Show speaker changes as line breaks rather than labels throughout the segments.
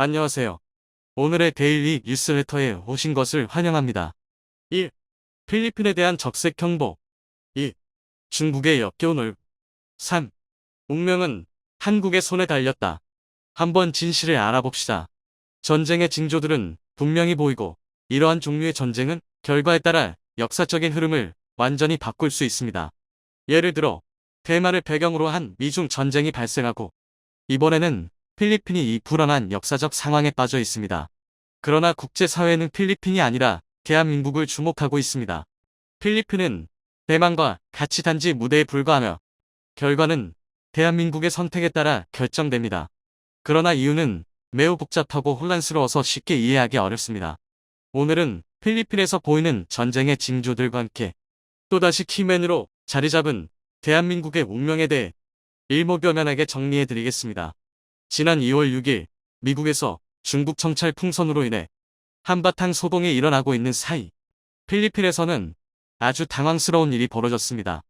안녕하세요. 오늘의 데일리 뉴스레터에 오신 것을 환영합니다. 1. 필리핀에 대한 적색 경보. 2. 중국의 역겨운 얼. 3. 운명은 한국의 손에 달렸다. 한번 진실을 알아봅시다. 전쟁의 징조들은 분명히 보이고 이러한 종류의 전쟁은 결과에 따라 역사적인 흐름을 완전히 바꿀 수 있습니다. 예를 들어 대만을 배경으로 한 미중 전쟁이 발생하고 이번에는 필리핀이 이 불안한 역사적 상황에 빠져 있습니다. 그러나 국제사회는 필리핀이 아니라 대한민국을 주목하고 있습니다. 필리핀은 대만과 같이 단지 무대에 불과하며 결과는 대한민국의 선택에 따라 결정됩니다. 그러나 이유는 매우 복잡하고 혼란스러워서 쉽게 이해하기 어렵습니다. 오늘은 필리핀에서 보이는 전쟁의 징조들과 함께 또다시 키맨으로 자리 잡은 대한민국의 운명에 대해 일목요연하게 정리해드리겠습니다. 지난 2월 6일 미국에서 중국 정찰 풍선으로 인해 한바탕 소동이 일어나고 있는 사이 필리핀에서는 아주 당황스러운 일이 벌어졌습니다.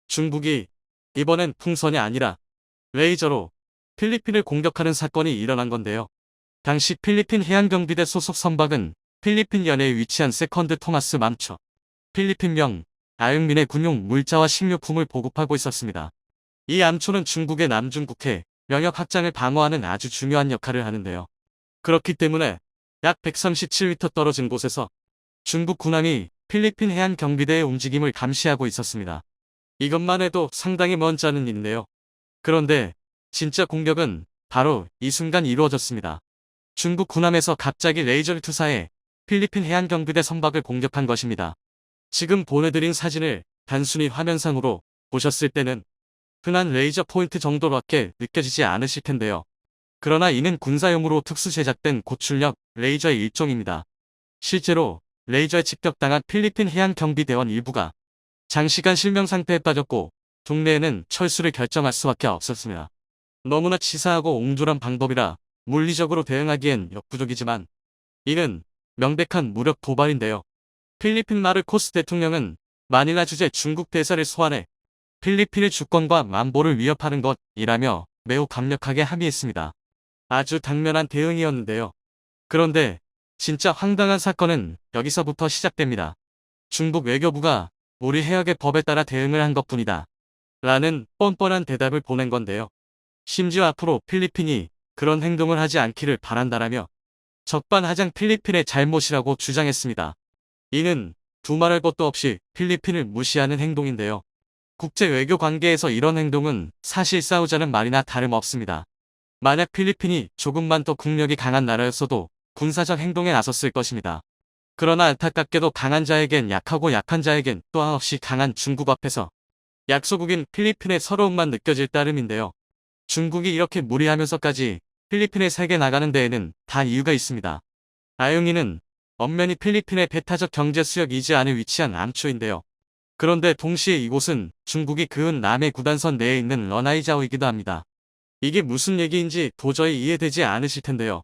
중국이 이번엔 풍선이 아니라 레이저로 필리핀을 공격하는 사건이 일어난 건데요. 당시 필리핀 해양경비대 소속 선박은 필리핀 연해에 위치한 세컨드 토마스 맘초 필리핀명 아영민의 군용 물자와 식료품을 보급하고 있었습니다. 이 암초는 중국의 남중국해 영역 확장을 방어하는 아주 중요한 역할을 하는데요. 그렇기 때문에 약 137m 떨어진 곳에서 중국 군함이 필리핀 해안 경비대의 움직임을 감시하고 있었습니다. 이것만 해도 상당히 먼지 않은 일인데요. 그런데 진짜 공격은 바로 이 순간 이루어졌습니다. 중국 군함에서 갑자기 레이저를 투사해 필리핀 해안 경비대 선박을 공격한 것입니다. 지금 보내드린 사진을 단순히 화면상으로 보셨을 때는 흔한 레이저 포인트 정도밖에 느껴지지 않으실 텐데요. 그러나 이는 군사용으로 특수 제작된 고출력 레이저의 일종입니다. 실제로 레이저에 직격당한 필리핀 해안 경비대원 일부가 장시간 실명 상태에 빠졌고 국내에는 철수를 결정할 수밖에 없었습니다. 너무나 치사하고 옹졸한 방법이라 물리적으로 대응하기엔 역부족이지만 이는 명백한 무력 도발인데요. 필리핀 마르코스 대통령은 마닐라 주재 중국 대사를 소환해 필리핀의 주권과 안보를 위협하는 것이라며 매우 강력하게 합의했습니다. 아주 당면한 대응이었는데요. 그런데 진짜 황당한 사건은 여기서부터 시작됩니다. 중국 외교부가 우리 해역의 법에 따라 대응을 한 것뿐이다. 라는 뻔뻔한 대답을 보낸 건데요. 심지어 앞으로 필리핀이 그런 행동을 하지 않기를 바란다라며 적반하장 필리핀의 잘못이라고 주장했습니다. 이는 두말할 것도 없이 필리핀을 무시하는 행동인데요. 국제 외교 관계에서 이런 행동은 사실 싸우자는 말이나 다름없습니다. 만약 필리핀이 조금만 더 국력이 강한 나라였어도 군사적 행동에 나섰을 것입니다. 그러나 안타깝게도 강한 자에겐 약하고 약한 자에겐 또 한없이 강한 중국 앞에서 약소국인 필리핀의 서러움만 느껴질 따름인데요. 중국이 이렇게 무리하면서까지 필리핀에 세게 나가는 데에는 다 이유가 있습니다. 아용이는 엄연히 필리핀의 배타적 경제 수역 이지 안에 위치한 암초인데요. 그런데 동시에 이곳은 중국이 그은 남해 구단선 내에 있는 러나이자오이기도 합니다. 이게 무슨 얘기인지 도저히 이해되지 않으실 텐데요.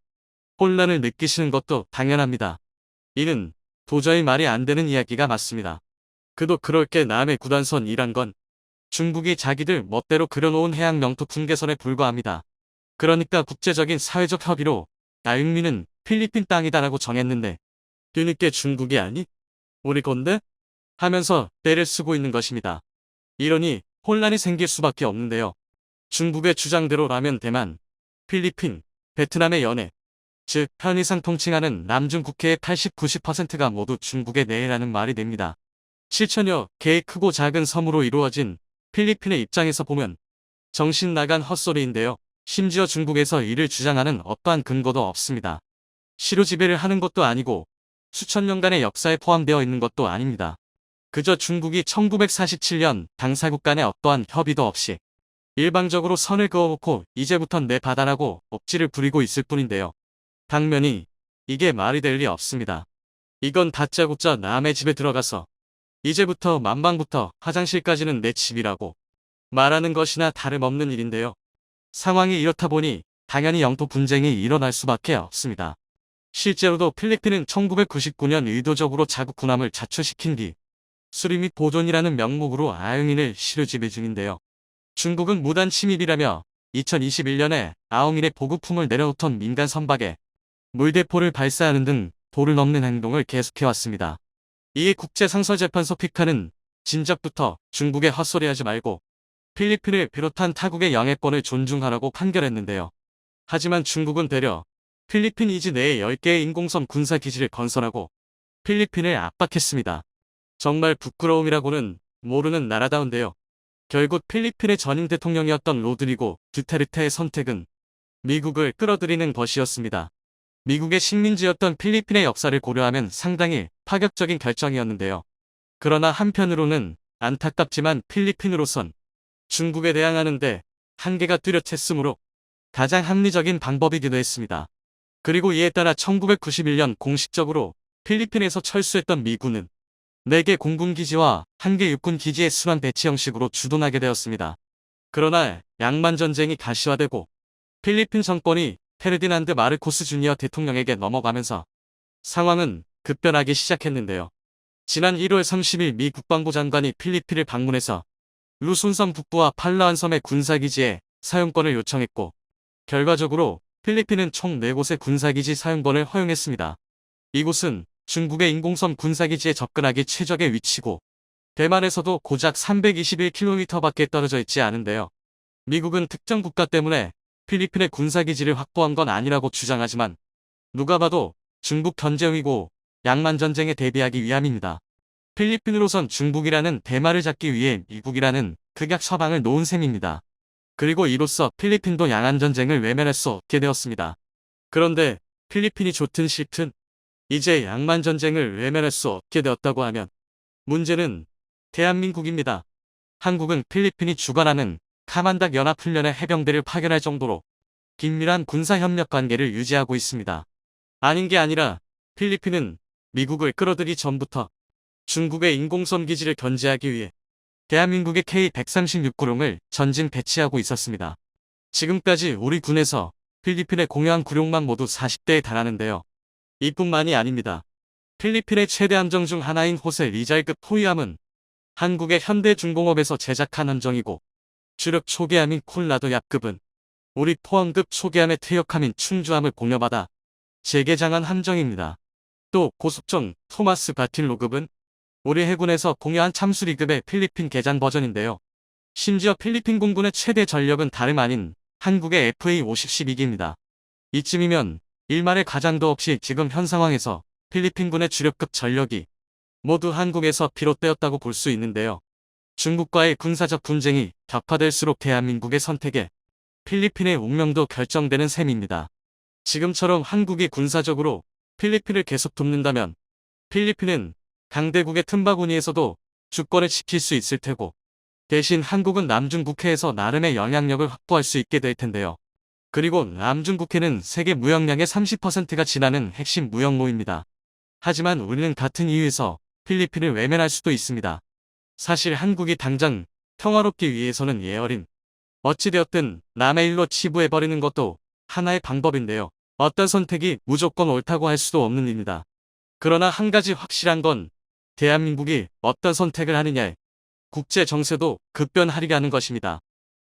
혼란을 느끼시는 것도 당연합니다. 이는 도저히 말이 안 되는 이야기가 맞습니다. 그도 그럴 게 남해 구단선이란 건 중국이 자기들 멋대로 그려놓은 해양 영토 분계선에 불과합니다. 그러니까 국제적인 사회적 협의로 아육미는 필리핀 땅이다라고 정했는데 뒤늦게 중국이 아니? 우리 건데? 하면서 떼를 쓰고 있는 것입니다. 이러니 혼란이 생길 수밖에 없는데요. 중국의 주장대로라면 대만, 필리핀, 베트남의 연해, 즉 편의상 통칭하는 남중 국해의 80-90%가 모두 중국의 내해라는 말이 됩니다. 7천여 개의 크고 작은 섬으로 이루어진 필리핀의 입장에서 보면 정신 나간 헛소리인데요. 심지어 중국에서 이를 주장하는 어떠한 근거도 없습니다. 시로 지배를 하는 것도 아니고 수천 년간의 역사에 포함되어 있는 것도 아닙니다. 그저 중국이 1947년 당사국 간의 어떠한 협의도 없이 일방적으로 선을 그어놓고 이제부턴 내 바다라고 억지를 부리고 있을 뿐인데요. 당면이 이게 말이 될 리 없습니다. 이건 다짜고짜 남의 집에 들어가서 이제부터 만방부터 화장실까지는 내 집이라고 말하는 것이나 다름없는 일인데요. 상황이 이렇다 보니 당연히 영토 분쟁이 일어날 수밖에 없습니다. 실제로도 필리핀은 1999년 의도적으로 자국 군함을 자초시킨 뒤 수리 및 보존이라는 명목으로 아용인을 시료 지배 중인데요. 중국은 무단 침입이라며 2021년에 아웅인의 보급품을 내려놓던 민간 선박에 물대포를 발사하는 등 도를 넘는 행동을 계속해왔습니다. 이에 국제상설재판소 피카는 진작부터 중국에 헛소리하지 말고 필리핀을 비롯한 타국의 영해권을 존중하라고 판결했는데요. 하지만 중국은 되려 필리핀 이지 내에 10개의 인공섬 군사기지를 건설하고 필리핀을 압박했습니다. 정말 부끄러움이라고는 모르는 나라다운데요. 결국 필리핀의 전임 대통령이었던 로드리고 두테르테의 선택은 미국을 끌어들이는 것이었습니다. 미국의 식민지였던 필리핀의 역사를 고려하면 상당히 파격적인 결정이었는데요. 그러나 한편으로는 안타깝지만 필리핀으로선 중국에 대항하는데 한계가 뚜렷했으므로 가장 합리적인 방법이기도 했습니다. 그리고 이에 따라 1991년 공식적으로 필리핀에서 철수했던 미군은 4개 공군기지와 1개 육군기지의 순환 배치 형식으로 주둔하게 되었습니다. 그러나 양만전쟁이 가시화되고 필리핀 정권이 페르디난드 마르코스 주니어 대통령에게 넘어가면서 상황은 급변하기 시작했는데요. 지난 1월 30일 미 국방부 장관이 필리핀을 방문해서 루손섬 북부와 팔라완섬의 군사기지에 사용권을 요청했고 결과적으로 필리핀은 총 4곳의 군사기지 사용권을 허용했습니다. 이곳은 중국의 인공섬 군사기지에 접근하기 최적의 위치고 대만에서도 고작 321km밖에 떨어져 있지 않은데요. 미국은 특정 국가 때문에 필리핀의 군사기지를 확보한 건 아니라고 주장하지만 누가 봐도 중국 견제용이고 양만전쟁에 대비하기 위함입니다. 필리핀으로선 중국이라는 대마를 잡기 위해 미국이라는 극약 서방을 놓은 셈입니다. 그리고 이로써 필리핀도 양안전쟁을 외면할 수 없게 되었습니다. 그런데 필리핀이 좋든 싫든 이제 양만전쟁을 외면할 수 없게 되었다고 하면 문제는 대한민국입니다. 한국은 필리핀이 주관하는 카만닥 연합훈련에 해병대를 파견할 정도로 긴밀한 군사협력 관계를 유지하고 있습니다. 아닌 게 아니라 필리핀은 미국을 끌어들이기 전부터 중국의 인공섬 기지를 견제하기 위해 대한민국의 K-136 구룡을 전진 배치하고 있었습니다. 지금까지 우리 군에서 필리핀에 공여한 구룡만 모두 40대에 달하는데요. 이뿐만이 아닙니다. 필리핀의 최대 함정 중 하나인 호세 리잘급 호위함은 한국의 현대중공업에서 제작한 함정이고 주력 초계함인 콜라도 야급은 우리 포항급 초계함의 퇴역함인 충주함을 공여받아 재개장한 함정입니다. 또 고속정 토마스 바틸로급은 우리 해군에서 공여한 참수리급의 필리핀 개장 버전인데요. 심지어 필리핀 공군의 최대 전력은 다름 아닌 한국의 FA-50-12기입니다. 이쯤이면 일말의 가장도 없이 지금 현 상황에서 필리핀군의 주력급 전력이 모두 한국에서 비롯되었다고 볼 수 있는데요. 중국과의 군사적 분쟁이 격화될수록 대한민국의 선택에 필리핀의 운명도 결정되는 셈입니다. 지금처럼 한국이 군사적으로 필리핀을 계속 돕는다면 필리핀은 강대국의 틈바구니에서도 주권을 지킬 수 있을 테고 대신 한국은 남중국해에서 나름의 영향력을 확보할 수 있게 될 텐데요. 그리고 남중국해는 세계 무역량의 30%가 지나는 핵심 무역로입니다. 하지만 우리는 같은 이유에서 필리핀을 외면할 수도 있습니다. 사실 한국이 당장 평화롭기 위해서는 예어린 어찌되었든 남의 일로 치부해버리는 것도 하나의 방법인데요. 어떤 선택이 무조건 옳다고 할 수도 없는 일입니다. 그러나 한 가지 확실한 건 대한민국이 어떤 선택을 하느냐에 국제 정세도 급변하리라는 것입니다.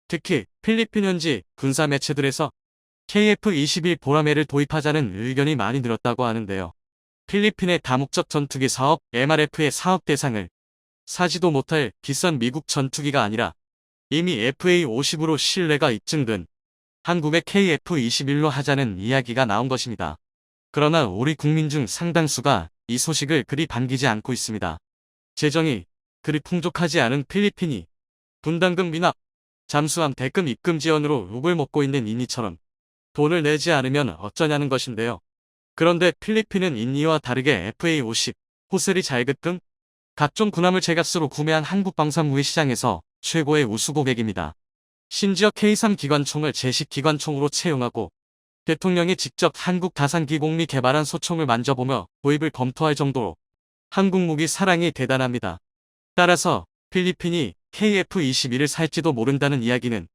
특히 필리핀 현지 군사 매체들에서 KF-21 보라매를 도입하자는 의견이 많이 늘었다고 하는데요. 필리핀의 다목적 전투기 사업 MRF의 사업 대상을 사지도 못할 비싼 미국 전투기가 아니라 이미 FA-50으로 신뢰가 입증된 한국의 KF-21로 하자는 이야기가 나온 것입니다. 그러나 우리 국민 중 상당수가 이 소식을 그리 반기지 않고 있습니다. 재정이 그리 풍족하지 않은 필리핀이 분담금 미납, 잠수함 대금 입금 지원으로 욕을 먹고 있는 이니처럼 돈을 내지 않으면 어쩌냐는 것인데요. 그런데 필리핀은 인니와 다르게 FA-50, 호세리 잘급 등 각종 군함을 제값으로 구매한 한국 방산무의 시장에서 최고의 우수 고객입니다. 심지어 K3 기관총을 제식 기관총으로 채용하고 대통령이 직접 한국 가상기공리 개발한 소총을 만져보며 도입을 검토할 정도로 한국 무기 사랑이 대단합니다. 따라서 필리핀이 KF-21을 살지도 모른다는 이야기는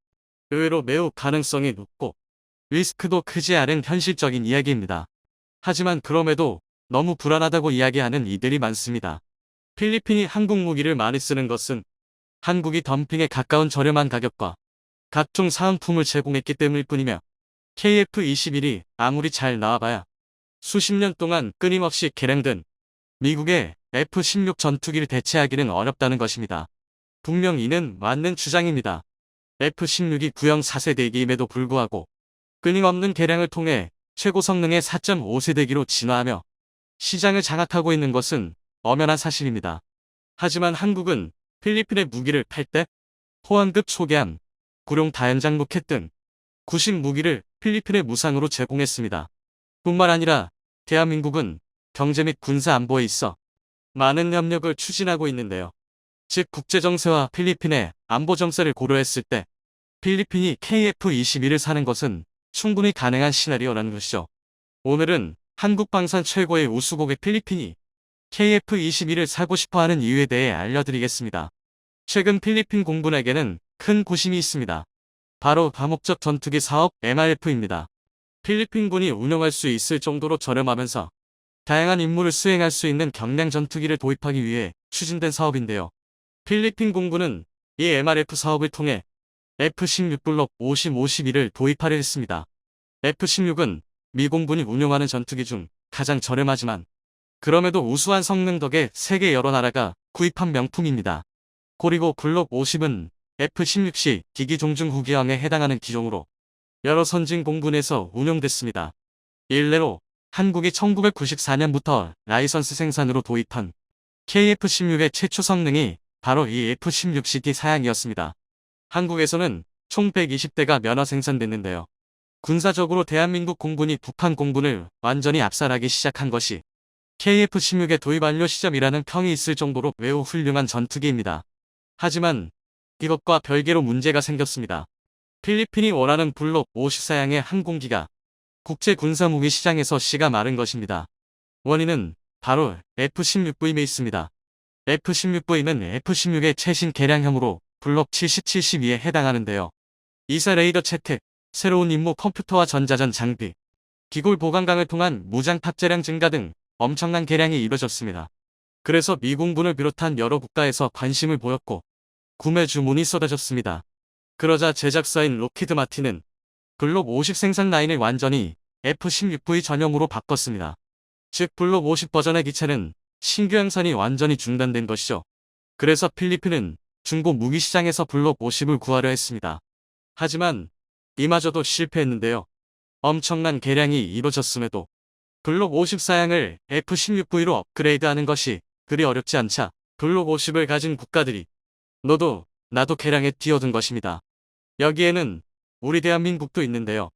의외로 매우 가능성이 높고 리스크도 크지 않은 현실적인 이야기입니다. 하지만 그럼에도 너무 불안하다고 이야기하는 이들이 많습니다. 필리핀이 한국 무기를 많이 쓰는 것은 한국이 덤핑에 가까운 저렴한 가격과 각종 사은품을 제공했기 때문일 뿐이며 KF-21이 아무리 잘 나와봐야 수십 년 동안 끊임없이 개량된 미국의 F-16 전투기를 대체하기는 어렵다는 것입니다. 분명 이는 맞는 주장입니다. F-16이 구형 4세대기임에도 불구하고 끊임없는 개량을 통해 최고 성능의 4.5세대기로 진화하며 시장을 장악하고 있는 것은 엄연한 사실입니다. 하지만 한국은 필리핀의 무기를 팔 때 호환급 초계함, 구룡 다연장 로켓 등 구식 무기를 필리핀에 무상으로 제공했습니다. 뿐만 아니라 대한민국은 경제 및 군사 안보에 있어 많은 협력을 추진하고 있는데요. 즉 국제정세와 필리핀의 안보 정세를 고려했을 때 필리핀이 KF-21을 사는 것은 충분히 가능한 시나리오라는 것이죠. 오늘은 한국 방산 최고의 우수국의 필리핀이 KF-21을 사고 싶어하는 이유에 대해 알려드리겠습니다. 최근 필리핀 공군에게는 큰 고심이 있습니다. 바로 다목적 전투기 사업 MRF입니다. 필리핀군이 운영할 수 있을 정도로 저렴하면서 다양한 임무를 수행할 수 있는 경량 전투기를 도입하기 위해 추진된 사업인데요. 필리핀 공군은 이 MRF 사업을 통해 F-16 블록 50-51을 도입하려 했습니다. F-16은 미 공군이 운용하는 전투기 중 가장 저렴하지만 그럼에도 우수한 성능 덕에 세계 여러 나라가 구입한 명품입니다. 그리고 블록 50은 F-16시 기기 종중 후기형에 해당하는 기종으로 여러 선진 공군에서 운용됐습니다. 일례로 한국이 1994년부터 라이선스 생산으로 도입한 KF-16의 최초 성능이 바로 이 F-16CD 사양이었습니다. 한국에서는 총 120대가 면허 생산됐는데요. 군사적으로 대한민국 공군이 북한 공군을 완전히 압살하기 시작한 것이 KF-16의 도입 완료 시점이라는 평이 있을 정도로 매우 훌륭한 전투기입니다. 하지만 이것과 별개로 문제가 생겼습니다. 필리핀이 원하는 블록 50사양의 항공기가 국제 군사무기 시장에서 씨가 마른 것입니다. 원인은 바로 F-16V에 있습니다. F-16V는 F-16의 최신 개량형으로 블록 70-72에 해당하는데요. 이사 레이더 채택, 새로운 임무 컴퓨터와 전자전 장비, 기골 보관강을 통한 무장 탑재량 증가 등 엄청난 개량이 이뤄졌습니다. 그래서 미 공군을 비롯한 여러 국가에서 관심을 보였고 구매 주문이 쏟아졌습니다. 그러자 제작사인 록히드 마틴은 블록 50 생산 라인을 완전히 F-16V 전용으로 바꿨습니다. 즉 블록 50 버전의 기체는 신규 양산이 완전히 중단된 것이죠. 그래서 필리핀은 중고 무기 시장에서 블록 50을 구하려 했습니다. 하지만 이마저도 실패했는데요. 엄청난 개량이 이뤄졌음에도 블록 54양을 F-16V로 업그레이드하는 것이 그리 어렵지 않자 블록 50을 가진 국가들이 너도 나도 개량에 뛰어든 것입니다. 여기에는 우리 대한민국도 있는데요.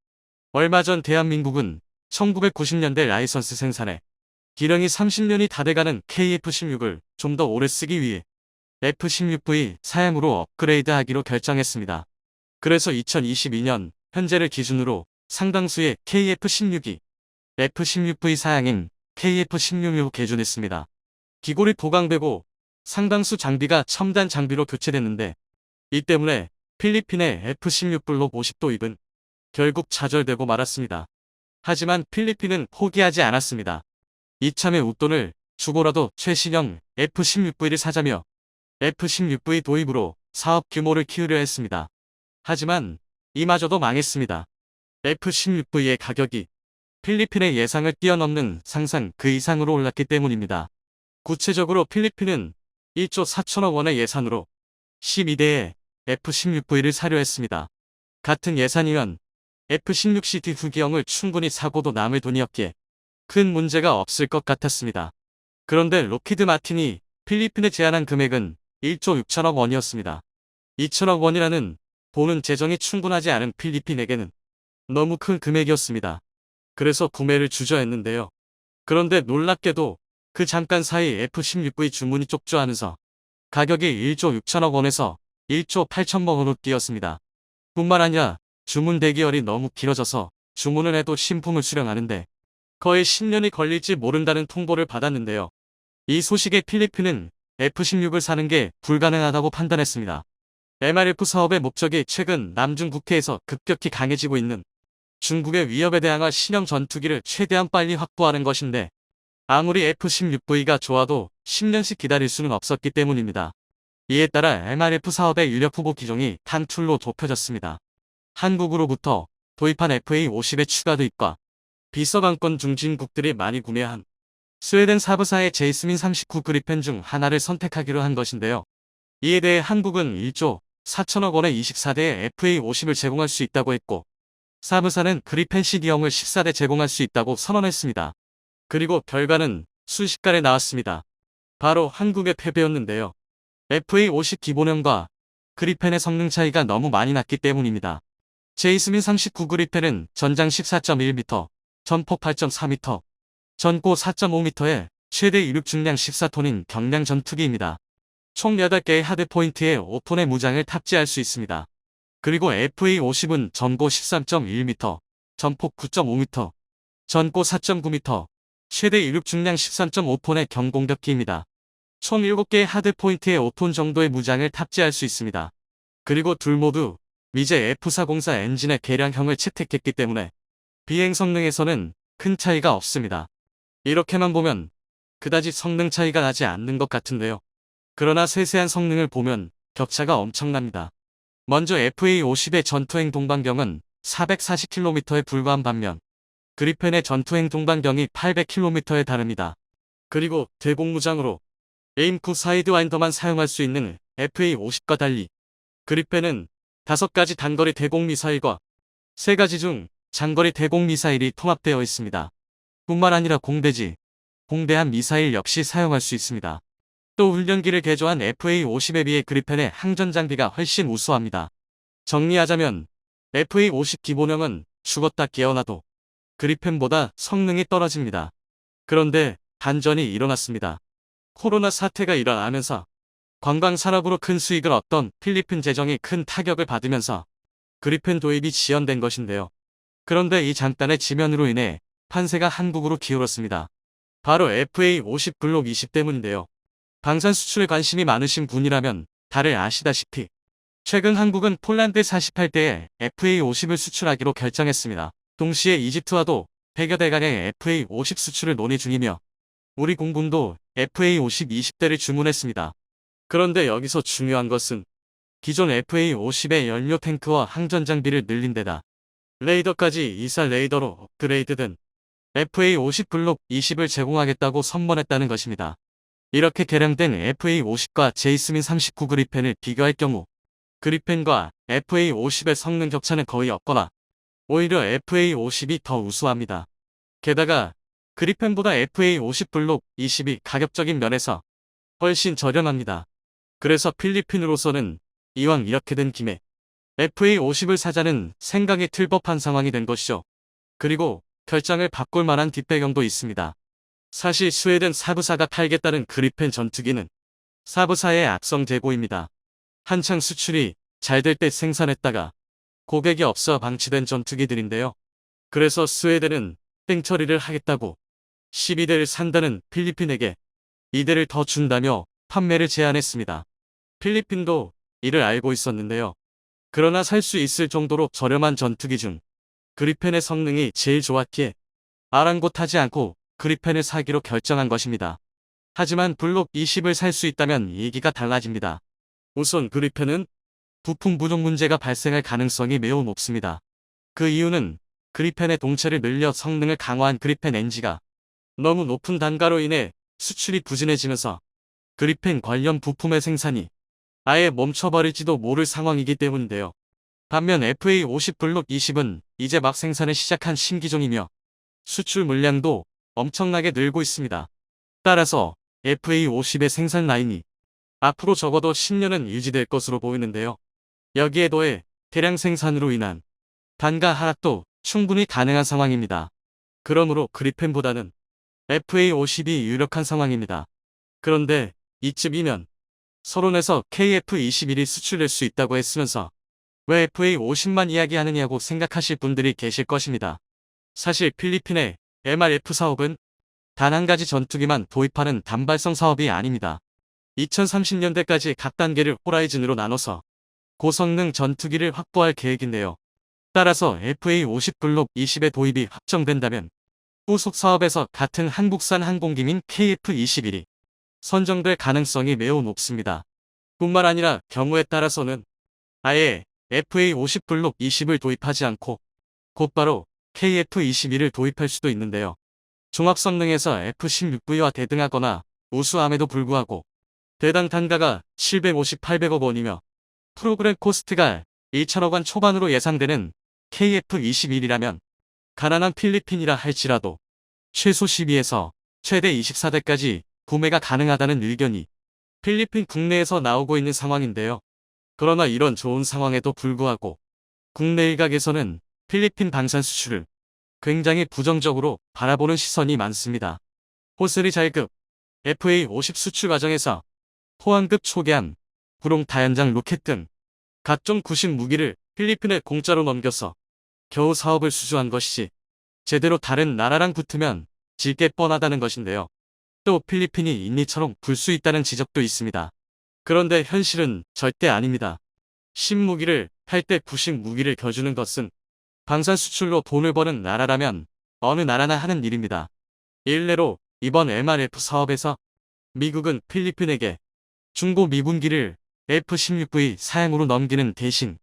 얼마 전 대한민국은 1990년대 라이선스 생산에 기령이 30년이 다 돼가는 KF-16을 좀 더 오래 쓰기 위해 F-16V 사양으로 업그레이드하기로 결정했습니다. 그래서 2022년 현재를 기준으로 상당수의 KF-16이 F-16V 사양인 KF-16로 개조됐습니다. 기골이 보강되고 상당수 장비가 첨단 장비로 교체됐는데 이 때문에 필리핀의 F-16 블록 50 도입은 결국 좌절되고 말았습니다. 하지만 필리핀은 포기하지 않았습니다. 이참에 웃돈을 주고라도 최신형 F-16V를 사자며 F-16V 도입으로 사업 규모를 키우려 했습니다. 하지만 이마저도 망했습니다. F-16V의 가격이 필리핀의 예상을 뛰어넘는 상상 그 이상으로 올랐기 때문입니다. 구체적으로 필리핀은 1조 4천억 원의 예산으로 12대의 F-16V를 사려 했습니다. 같은 예산이면 F-16CD 후기형을 충분히 사고도 남을 돈이었기에 큰 문제가 없을 것 같았습니다. 그런데 록히드 마틴이 필리핀에 제안한 금액은 1조 6천억 원이었습니다. 2천억 원이라는 돈은 재정이 충분하지 않은 필리핀에게는 너무 큰 금액이었습니다. 그래서 구매를 주저했는데요. 그런데 놀랍게도 그 잠깐 사이 F-16V 주문이 쪽주하면서 가격이 1조 6천억 원에서 1조 8천억 원으로 뛰었습니다. 뿐만 아니라 주문 대기열이 너무 길어져서 주문을 해도 신품을 수령하는데 거의 10년이 걸릴지 모른다는 통보를 받았는데요. 이 소식에 필리핀은 F-16을 사는 게 불가능하다고 판단했습니다. MRF 사업의 목적이 최근 남중 국해에서 급격히 강해지고 있는 중국의 위협에 대항할 신형 전투기를 최대한 빨리 확보하는 것인데 아무리 F-16V가 좋아도 10년씩 기다릴 수는 없었기 때문입니다. 이에 따라 MRF 사업의 인력 후보 기종이 탄툴로 좁혀졌습니다. 한국으로부터 도입한 FA-50의 추가 도입과 비서강권 중진국들이 많이 구매한 스웨덴 사부사의 제이스민 39 그리펜 중 하나를 선택하기로 한 것인데요. 이에 대해 한국은 1조 4천억 원의 24대의 FA50을 제공할 수 있다고 했고, 사부사는 그리펜 CD형을 14대 제공할 수 있다고 선언했습니다. 그리고 결과는 순식간에 나왔습니다. 바로 한국의 패배였는데요. FA50 기본형과 그리펜의 성능 차이가 너무 많이 났기 때문입니다. 제이스민 39 그리펜은 전장 14.1m, 전폭 8.4m, 전고 4.5m에 최대 이륙 중량 14톤인 경량 전투기입니다. 총 8개의 하드포인트에 5톤의 무장을 탑재할 수 있습니다. 그리고 FA50은 전고 13.1m, 전폭 9.5m, 전고 4.9m, 최대 이륙 중량 13.5톤의 경공격기입니다. 총 7개의 하드포인트에 5톤 정도의 무장을 탑재할 수 있습니다. 그리고 둘 모두 미제 F404 엔진의 개량형을 채택했기 때문에 비행 성능에서는 큰 차이가 없습니다. 이렇게만 보면 그다지 성능 차이가 나지 않는 것 같은데요. 그러나 세세한 성능을 보면 격차가 엄청납니다. 먼저 FA50의 전투행 동반경은 440km에 불과한 반면 그리펜의 전투행 동반경이 800km에 달합니다. 그리고 대공무장으로 에임쿠 사이드와인더만 사용할 수 있는 FA50과 달리 그리펜은 5가지 단거리 대공미사일과 3가지 중 장거리 대공미사일이 통합되어 있습니다. 뿐만 아니라 공대지, 공대함 미사일 역시 사용할 수 있습니다. 또 훈련기를 개조한 FA50에 비해 그리펜의 항전 장비가 훨씬 우수합니다. 정리하자면 FA50 기본형은 죽었다 깨어나도 그리펜보다 성능이 떨어집니다. 그런데 반전이 일어났습니다. 코로나 사태가 일어나면서 관광 산업으로 큰 수익을 얻던 필리핀 재정이 큰 타격을 받으면서 그리펜 도입이 지연된 것인데요. 그런데 이 잠깐의 지면으로 인해 판세가 한국으로 기울었습니다. 바로 FA50 블록 20 때문인데요. 방산 수출에 관심이 많으신 분이라면 다들 아시다시피 최근 한국은 폴란드 48대의 FA50을 수출하기로 결정했습니다. 동시에 이집트와도 100여 대가량의 FA50 수출을 논의 중이며 우리 공군도 FA50 20대를 주문했습니다. 그런데 여기서 중요한 것은 기존 FA50의 연료 탱크와 항전 장비를 늘린 데다 레이더까지 이사 레이더로 업그레이드된 FA50 블록 20을 제공하겠다고 선언했다는 것입니다. 이렇게 개량된 FA50과 제이스민 39 그리펜을 비교할 경우 그리펜과 FA50의 성능 격차는 거의 없거나 오히려 FA50이 더 우수합니다. 게다가 그리펜보다 FA50 블록 20이 가격적인 면에서 훨씬 저렴합니다. 그래서 필리핀으로서는 이왕 이렇게 된 김에 FA50을 사자는 생각이 틀법한 상황이 된 것이죠. 그리고 결장을 바꿀 만한 뒷배경도 있습니다. 사실 스웨덴 사부사가 팔겠다는 그리펜 전투기는 사부사의 악성 재고입니다. 한창 수출이 잘 될 때 생산했다가 고객이 없어 방치된 전투기들인데요. 그래서 스웨덴은 땡처리를 하겠다고 12대를 산다는 필리핀에게 2대를 더 준다며 판매를 제안했습니다. 필리핀도 이를 알고 있었는데요. 그러나 살 수 있을 정도로 저렴한 전투기 중 그리펜의 성능이 제일 좋았기에 아랑곳하지 않고 그리펜을 사기로 결정한 것입니다. 하지만 블록 20을 살 수 있다면 얘기가 달라집니다. 우선 그리펜은 부품 부족 문제가 발생할 가능성이 매우 높습니다. 그 이유는 그리펜의 동체를 늘려 성능을 강화한 그리펜 엔지가 너무 높은 단가로 인해 수출이 부진해지면서 그리펜 관련 부품의 생산이 아예 멈춰버릴지도 모를 상황이기 때문인데요. 반면 FA50 블록 20은 이제 막 생산을 시작한 신기종이며 수출 물량도 엄청나게 늘고 있습니다. 따라서 FA50의 생산 라인이 앞으로 적어도 10년은 유지될 것으로 보이는데요. 여기에 더해 대량 생산으로 인한 단가 하락도 충분히 가능한 상황입니다. 그러므로 그리펜보다는 FA50이 유력한 상황입니다. 그런데 이쯤이면 서론에서 KF21이 수출될 수 있다고 했으면서 왜 FA50만 이야기하느냐고 생각하실 분들이 계실 것입니다. 사실 필리핀의 MRF 사업은 단 한 가지 전투기만 도입하는 단발성 사업이 아닙니다. 2030년대까지 각 단계를 호라이즌으로 나눠서 고성능 전투기를 확보할 계획인데요. 따라서 FA50 블록 20의 도입이 확정된다면 후속 사업에서 같은 한국산 항공기민 KF21이 선정될 가능성이 매우 높습니다. 뿐만 아니라 경우에 따라서는 아예 FA50 블록 20을 도입하지 않고 곧바로 KF-21을 도입할 수도 있는데요. 종합 성능에서 F-16V와 대등하거나 우수함에도 불구하고 대당 단가가 750-800억 원이며 프로그램 코스트가 1천억 원 초반으로 예상되는 KF-21이라면 가난한 필리핀이라 할지라도 최소 12에서 최대 24대까지 구매가 가능하다는 의견이 필리핀 국내에서 나오고 있는 상황인데요. 그러나 이런 좋은 상황에도 불구하고 국내 일각에서는 필리핀 방산 수출을 굉장히 부정적으로 바라보는 시선이 많습니다. 호스리 잘급 FA-50 수출 과정에서 포항급 초계함, 구롱 다연장 로켓 등 각종 구식 무기를 필리핀에 공짜로 넘겨서 겨우 사업을 수주한 것이지 제대로 다른 나라랑 붙으면 질 게 뻔하다는 것인데요. 또 필리핀이 인리처럼 굴 수 있다는 지적도 있습니다. 그런데 현실은 절대 아닙니다. 신무기를 팔 때 구식 무기를 겨주는 것은 방산 수출로 돈을 버는 나라라면 어느 나라나 하는 일입니다. 일례로 이번 MRF 사업에서 미국은 필리핀에게 중고 미군기를 F-16V 사양으로 넘기는 대신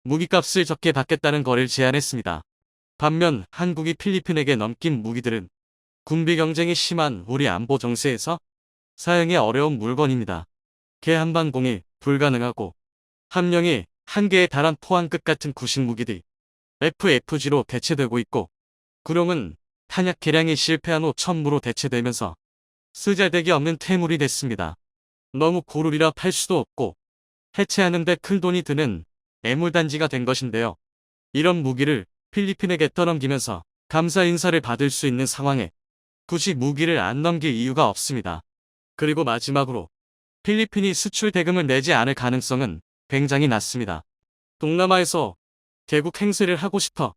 무기값을 적게 받겠다는 거를 제안했습니다. 반면 한국이 필리핀에게 넘긴 무기들은 군비 경쟁이 심한 우리 안보 정세에서 사용이 어려운 물건입니다. 개 한 방 공이 불가능하고 함량이 한개에 달한 포항급 같은 구식 무기들이 FFG로 대체되고 있고 구룡은 탄약 개량이 실패한 후 천무로 대체되면서 쓰잘데기 없는 퇴물이 됐습니다. 너무 고르리라 팔 수도 없고 해체하는데 큰 돈이 드는 애물단지가 된 것인데요. 이런 무기를 필리핀에게 떠넘기면서 감사 인사를 받을 수 있는 상황에 굳이 무기를 안 넘길 이유가 없습니다. 그리고 마지막으로 필리핀이 수출 대금을 내지 않을 가능성은 굉장히 낮습니다. 동남아에서 개국 행세를 하고 싶어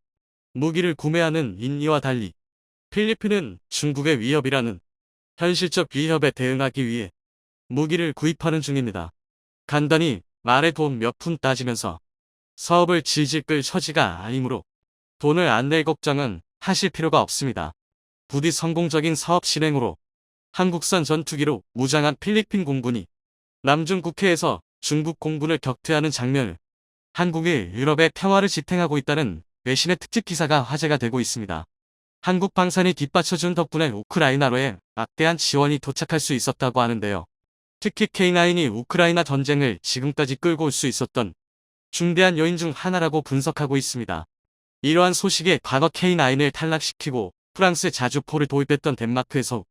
무기를 구매하는 인니와 달리 필리핀은 중국의 위협이라는 현실적 위협에 대응하기 위해 무기를 구입하는 중입니다. 간단히 말해 돈 몇 푼 따지면서 사업을 질질 끌 처지가 아니므로 돈을 안 낼 걱정은 하실 필요가 없습니다. 부디 성공적인 사업 실행으로 한국산 전투기로 무장한 필리핀 공군이 남중 국해에서 중국 공군을 격퇴하는 장면을 한국이 유럽의 평화를 지탱하고 있다는 외신의 특집 기사가 화제가 되고 있습니다. 한국 방산이 뒷받쳐준 덕분에 우크라이나로의 막대한 지원이 도착할 수 있었다고 하는데요. 특히 K9이 우크라이나 전쟁을 지금까지 끌고 올 수 있었던 중대한 요인 중 하나라고 분석하고 있습니다. 이러한 소식에 과거 K9을 탈락시키고 프랑스에 자주포를 도입했던 덴마크에서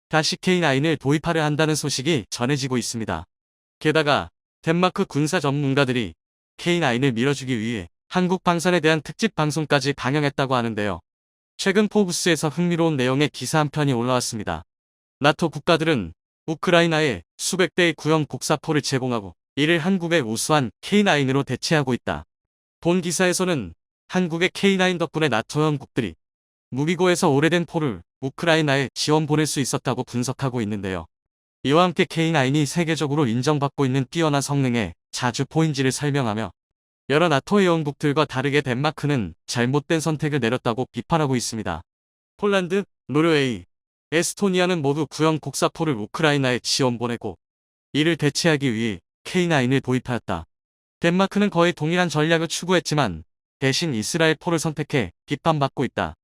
다시 K9을 도입하려 한다는 소식이 전해지고 있습니다. 게다가 덴마크 군사 전문가들이 K9을 밀어주기 위해 한국 방산에 대한 특집 방송까지 방영했다고 하는데요. 최근 포브스에서 흥미로운 내용의 기사 한 편이 올라왔습니다. 나토 국가들은 우크라이나에 수백 대의 구형 복사포를 제공하고 이를 한국의 우수한 K9으로 대체하고 있다. 본 기사에서는 한국의 K9 덕분에 나토 형국들이 무기고에서 오래된 포를 우크라이나에 지원 보낼 수 있었다고 분석하고 있는데요. 이와 함께 K9이 세계적으로 인정받고 있는 뛰어난 성능의 자주포인지를 설명하며 여러 나토 회원국들과 다르게 덴마크는 잘못된 선택을 내렸다고 비판하고 있습니다. 폴란드, 노르웨이, 에스토니아는 모두 구형 곡사포를 우크라이나에 지원 보내고 이를 대체하기 위해 K9을 도입하였다. 덴마크는 거의 동일한 전략을 추구했지만 대신 이스라엘포를 선택해 비판받고 있다.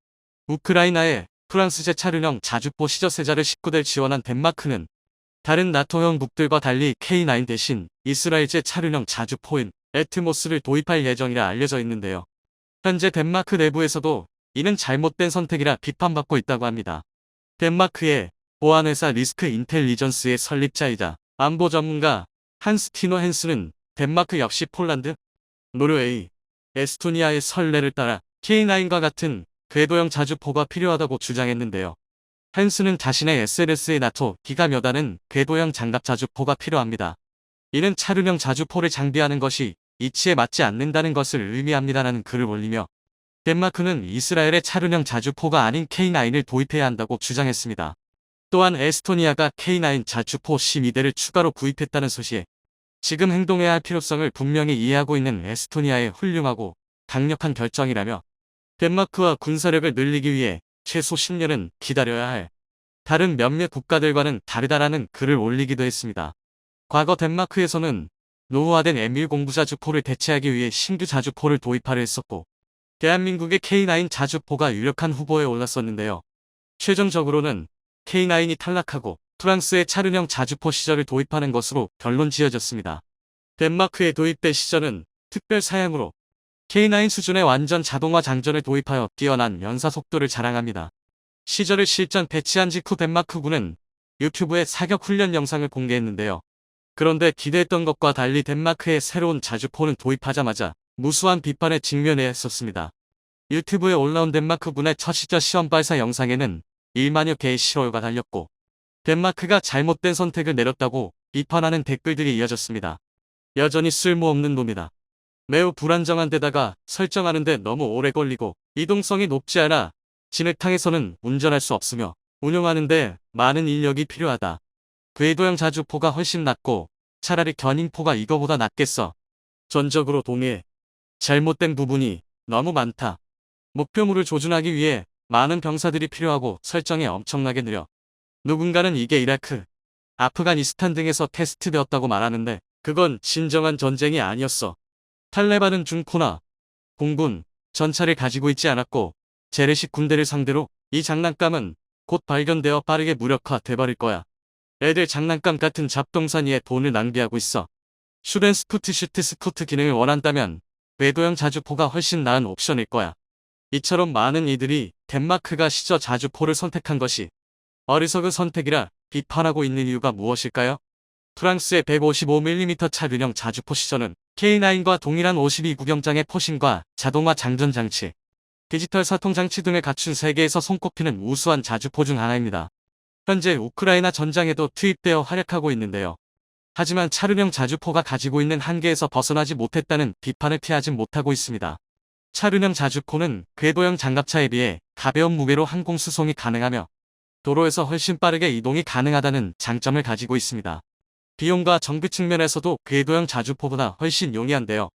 우크라이나에 프랑스제 차륜형 자주포 시저세자를 19대를 지원한 덴마크는 다른 나토 형국들과 달리 K9 대신 이스라엘제 차륜형 자주포인 에트모스를 도입할 예정이라 알려져 있는데요. 현재 덴마크 내부에서도 이는 잘못된 선택이라 비판받고 있다고 합니다. 덴마크의 보안회사 리스크 인텔리전스의 설립자이자 안보 전문가 한스 티노 헨스는 덴마크 역시 폴란드, 노르웨이, 에스토니아의 선례를 따라 K9과 같은 궤도형 자주포가 필요하다고 주장했는데요. 헨스는 자신의 SNS에 나토 기가 몇 안은 궤도형 장갑 자주포가 필요합니다. 이는 차륜형 자주포를 장비하는 것이 이치에 맞지 않는다는 것을 의미합니다라는 글을 올리며 덴마크는 이스라엘의 차륜형 자주포가 아닌 K9을 도입해야 한다고 주장했습니다. 또한 에스토니아가 K9 자주포 12대를 추가로 구입했다는 소식에 지금 행동해야 할 필요성을 분명히 이해하고 있는 에스토니아의 훌륭하고 강력한 결정이라며 덴마크와 군사력을 늘리기 위해 최소 10년은 기다려야 할 다른 몇몇 국가들과는 다르다라는 글을 올리기도 했습니다. 과거 덴마크에서는 노후화된 M10 자주포를 대체하기 위해 신규 자주포를 도입하려 했었고 대한민국의 K9 자주포가 유력한 후보에 올랐었는데요. 최종적으로는 K9이 탈락하고 프랑스의 차륜형 자주포 시절을 도입하는 것으로 결론 지어졌습니다. 덴마크에 도입된 시절은 특별 사양으로 K9 수준의 완전 자동화 장전을 도입하여 뛰어난 연사 속도를 자랑합니다. 시절을 실전 배치한 직후 덴마크군은 유튜브에 사격 훈련 영상을 공개했는데요. 그런데 기대했던 것과 달리 덴마크의 새로운 자주포는 도입하자마자 무수한 비판에 직면해야 했었습니다. 유튜브에 올라온 덴마크군의 첫 시절 시험 발사 영상에는 1만여 개의 실어요가 달렸고 덴마크가 잘못된 선택을 내렸다고 비판하는 댓글들이 이어졌습니다. 여전히 쓸모없는 놈이다. 매우 불안정한 데다가 설정하는데 너무 오래 걸리고 이동성이 높지 않아 진흙탕에서는 운전할 수 없으며 운용하는데 많은 인력이 필요하다. 궤도형 자주포가 훨씬 낫고 차라리 견인포가 이거보다 낫겠어. 전적으로 동의해. 잘못된 부분이 너무 많다. 목표물을 조준하기 위해 많은 병사들이 필요하고 설정이 엄청나게 느려. 누군가는 이게 이라크, 아프가니스탄 등에서 테스트되었다고 말하는데 그건 진정한 전쟁이 아니었어. 탈레반은 중코나 공군, 전차를 가지고 있지 않았고 재래식 군대를 상대로 이 장난감은 곧 발견되어 빠르게 무력화돼버릴 거야. 애들 장난감 같은 잡동사니에 돈을 낭비하고 있어. 슈덴스푸트 슈트 스쿠트 기능을 원한다면 궤도형 자주포가 훨씬 나은 옵션일 거야. 이처럼 많은 이들이 덴마크가 시저 자주포를 선택한 것이 어리석은 선택이라 비판하고 있는 이유가 무엇일까요? 프랑스의 155mm 차륜형 자주포 시저는 K9과 동일한 52구경장의 포신과 자동화 장전장치, 디지털 사통장치 등을 갖춘 세계에서 손꼽히는 우수한 자주포 중 하나입니다. 현재 우크라이나 전장에도 투입되어 활약하고 있는데요. 하지만 차륜형 자주포가 가지고 있는 한계에서 벗어나지 못했다는 비판을 피하지 못하고 있습니다. 차륜형 자주포는 궤도형 장갑차에 비해 가벼운 무게로 항공 수송이 가능하며 도로에서 훨씬 빠르게 이동이 가능하다는 장점을 가지고 있습니다. 비용과 정비 측면에서도 궤도형 자주포보다 훨씬 용이한데요.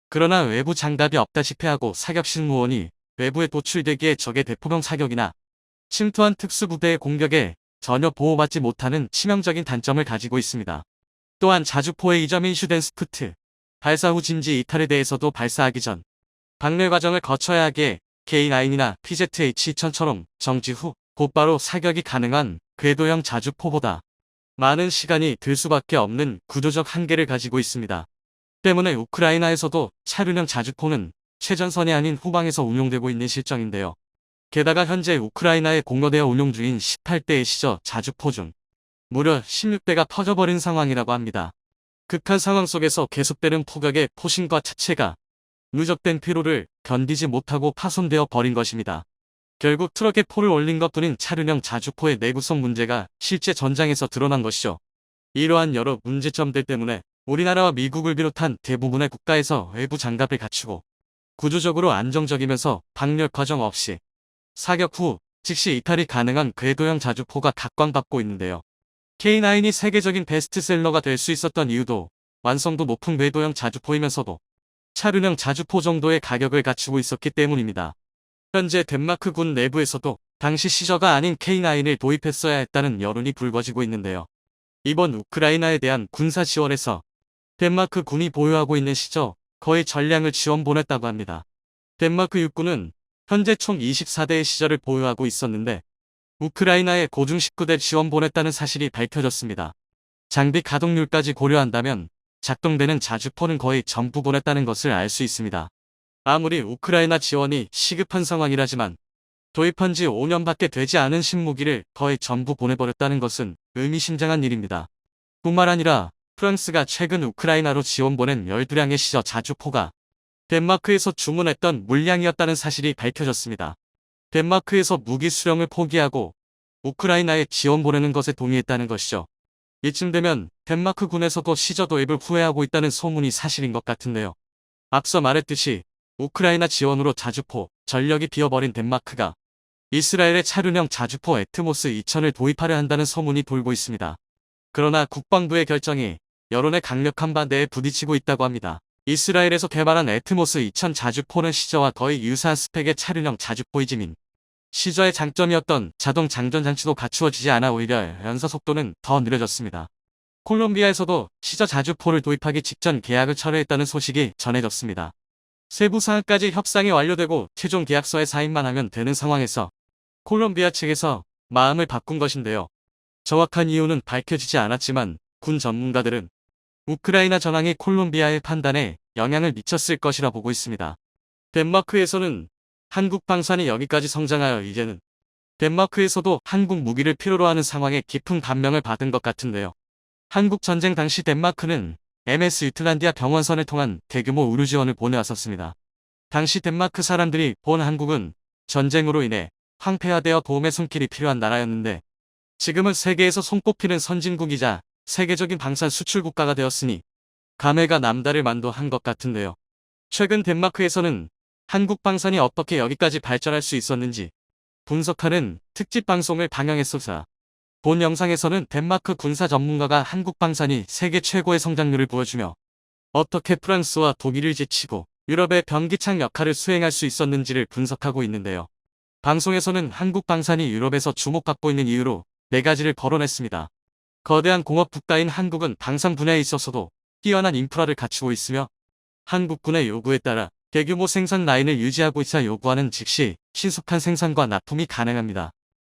그러나 외부 장갑이 없다시피 하고 사격 승무원이 외부에 도출되기에 적의 대포병 사격이나 침투한 특수부대의 공격에 전혀 보호받지 못하는 치명적인 단점을 가지고 있습니다. 또한 자주포의 이점인 슈덴스푸트, 발사 후 진지 이탈에 대해서도 발사하기 전 방열 과정을 거쳐야 하기에 K9이나 PZH-2000처럼 정지 후 곧바로 사격이 가능한 궤도형 자주포보다 많은 시간이 들 수밖에 없는 구조적 한계를 가지고 있습니다. 때문에 우크라이나에서도 차륜형 자주포는 최전선이 아닌 후방에서 운용되고 있는 실정인데요. 게다가 현재 우크라이나에 공여되어 운용 중인 18대의 시저 자주포 중 무려 16대가 터져버린 상황이라고 합니다. 극한 상황 속에서 계속되는 포격의 포신과 차체가 누적된 피로를 견디지 못하고 파손되어 버린 것입니다. 결국 트럭에 포를 올린 것뿐인 차륜형 자주포의 내구성 문제가 실제 전장에서 드러난 것이죠. 이러한 여러 문제점들 때문에 우리나라와 미국을 비롯한 대부분의 국가에서 외부 장갑을 갖추고 구조적으로 안정적이면서 방열 과정 없이 사격 후 즉시 이탈이 가능한 궤도형 자주포가 각광받고 있는데요. K9이 세계적인 베스트셀러가 될 수 있었던 이유도 완성도 높은 궤도형 자주포이면서도 차륜형 자주포 정도의 가격을 갖추고 있었기 때문입니다. 현재 덴마크 군 내부에서도 당시 시저가 아닌 K9을 도입했어야 했다는 여론이 불거지고 있는데요. 이번 우크라이나에 대한 군사 지원에서 덴마크 군이 보유하고 있는 시저 거의 전량을 지원 보냈다고 합니다. 덴마크 육군은 현재 총 24대의 시저를 보유하고 있었는데 우크라이나에 고중 19대 지원 보냈다는 사실이 밝혀졌습니다. 장비 가동률까지 고려한다면 작동되는 자주포는 거의 전부 보냈다는 것을 알 수 있습니다. 아무리 우크라이나 지원이 시급한 상황이라지만 도입한 지 5년밖에 되지 않은 신무기를 거의 전부 보내버렸다는 것은 의미심장한 일입니다. 뿐만 아니라 프랑스가 최근 우크라이나로 지원 보낸 12량의 시저 자주포가 덴마크에서 주문했던 물량이었다는 사실이 밝혀졌습니다. 덴마크에서 무기 수령을 포기하고 우크라이나에 지원 보내는 것에 동의했다는 것이죠. 이쯤 되면 덴마크 군에서도 시저 도입을 후회하고 있다는 소문이 사실인 것 같은데요. 앞서 말했듯이 우크라이나 지원으로 자주포, 전력이 비어버린 덴마크가 이스라엘의 차륜형 자주포 애트모스 2000을 도입하려 한다는 소문이 돌고 있습니다. 그러나 국방부의 결정이 여론의 강력한 반대에 부딪히고 있다고 합니다. 이스라엘에서 개발한 애트모스 2000 자주포는 시저와 거의 유사한 스펙의 차륜형 자주포이지만 시저의 장점이었던 자동 장전 장치도 갖추어지지 않아 오히려 연사 속도는 더 느려졌습니다. 콜롬비아에서도 시저 자주포를 도입하기 직전 계약을 철회했다는 소식이 전해졌습니다. 세부 사항까지 협상이 완료되고 최종 계약서에 사인만 하면 되는 상황에서 콜롬비아 측에서 마음을 바꾼 것인데요. 정확한 이유는 밝혀지지 않았지만 군 전문가들은 우크라이나 전황이 콜롬비아의 판단에 영향을 미쳤을 것이라 보고 있습니다. 덴마크에서는 한국 방산이 여기까지 성장하여 이제는 덴마크에서도 한국 무기를 필요로 하는 상황에 깊은 감명을 받은 것 같은데요. 한국 전쟁 당시 덴마크는 MS 유틀란디아 병원선을 통한 대규모 의료 지원을 보내왔었습니다. 당시 덴마크 사람들이 본 한국은 전쟁으로 인해 황폐화되어 도움의 손길이 필요한 나라였는데 지금은 세계에서 손꼽히는 선진국이자 세계적인 방산 수출 국가가 되었으니 감회가 남다를 만도 한 것 같은데요. 최근 덴마크에서는 한국 방산이 어떻게 여기까지 발전할 수 있었는지 분석하는 특집 방송을 방영했습니다. 본 영상에서는 덴마크 군사 전문가가 한국 방산이 세계 최고의 성장률을 보여주며 어떻게 프랑스와 독일을 제치고 유럽의 변기창 역할을 수행할 수 있었는지를 분석하고 있는데요. 방송에서는 한국 방산이 유럽에서 주목받고 있는 이유로 4가지를 거론했습니다. 거대한 공업 국가인 한국은 방산 분야에 있어서도 뛰어난 인프라를 갖추고 있으며 한국군의 요구에 따라 대규모 생산 라인을 유지하고 있어 요구하는 즉시 신속한 생산과 납품이 가능합니다.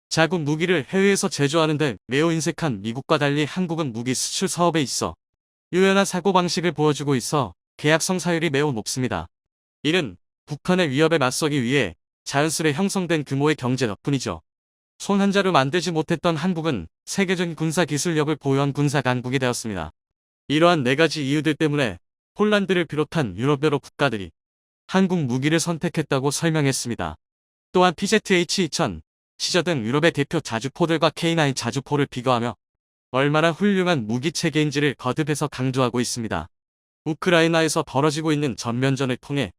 자국 무기를 해외에서 제조하는데 매우 인색한 미국과 달리 한국은 무기 수출 사업에 있어 유연한 사고방식을 보여주고 있어 계약 성사율이 매우 높습니다. 이는 북한의 위협에 맞서기 위해 자연스레 형성된 규모의 경제 덕분이죠. 손 한 자루 만들지 못했던 한국은 세계적인 군사 기술력을 보유한 군사 강국이 되었습니다. 이러한 4가지 이유들 때문에 폴란드를 비롯한 유럽 여러 국가들이 한국 무기를 선택했다고 설명했습니다. 또한 PZH-2000, 시저 등 유럽의 대표 자주포들과 K9 자주포를 비교하며 얼마나 훌륭한 무기 체계인지를 거듭해서 강조하고 있습니다. 우크라이나에서 벌어지고 있는 전면전을 통해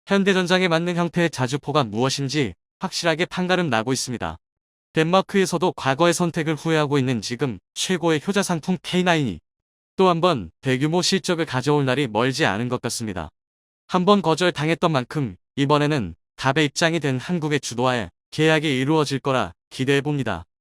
현대전장에 맞는 형태의 자주포가 무엇인지 확실하게 판가름 나고 있습니다. 덴마크에서도 과거의 선택을 후회하고 있는 지금 최고의 효자 상품 K9이 또 한 번 대규모 실적을 가져올 날이 멀지 않은 것 같습니다. 한번 거절당했던 만큼 이번에는 답의 입장이 된 한국의 주도하에 계약이 이루어질 거라 기대해봅니다.